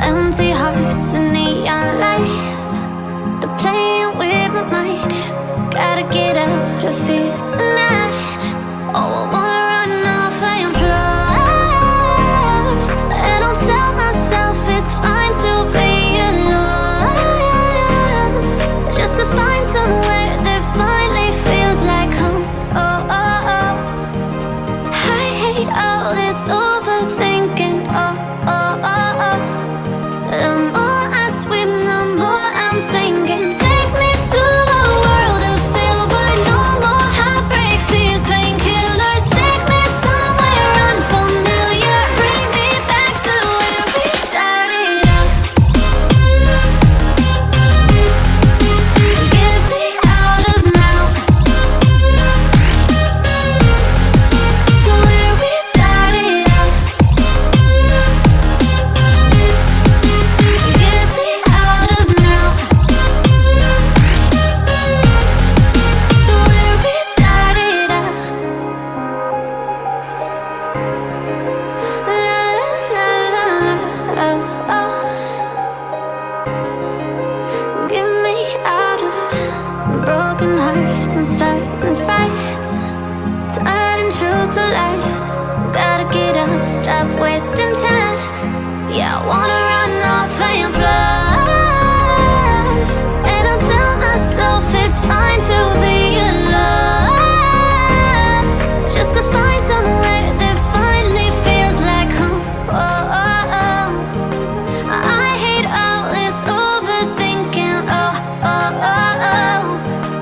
Empty hearts and neon lights, they're playing with my mind. Gotta get out of here tonight. Oh, I wanna run off and fly, and I'll tell myself it's fine to be alone, just to find somewhere that finally feels like home. Oh, oh, oh. I hate all this overthinking. Oh, oh, oh, oh. The more I swim, the more I'm sinking. Take me to a world of silver, no more heartbreaks, tears, painkillers. Take me somewhere unfamiliar, bring me back to where we started out. Get me out of now, to where we started out. Get me out of now, to where we started out. La la la la, oh, oh. Get me out of broken hearts and starting fights, turning truth to lies. Gotta get up, stop wasting time. Yeah, I wanna run off and fly, and I'll tell myself it's fine to be alone, just to find somewhere that finally feels like home. Oh, oh, oh. I hate all this overthinking. Oh, oh, oh, oh.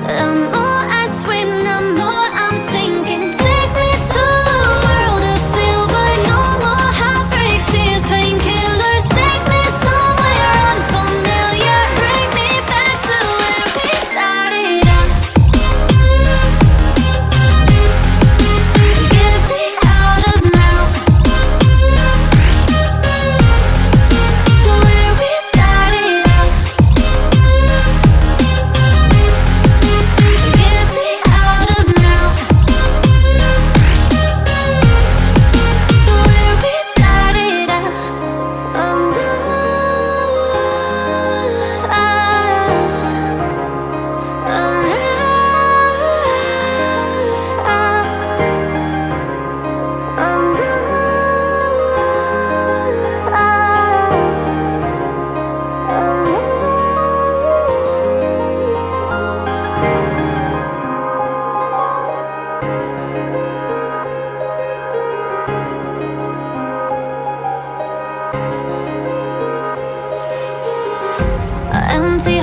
The more I swim, the more I'm sinking. Take me to a world of silver, no more heartbreaks, tears, painkillers. Take me somewhere unfamiliar, bring me back to where we started out. Get me out of now, to where we started out. Get me out of now, to where we started out. Empty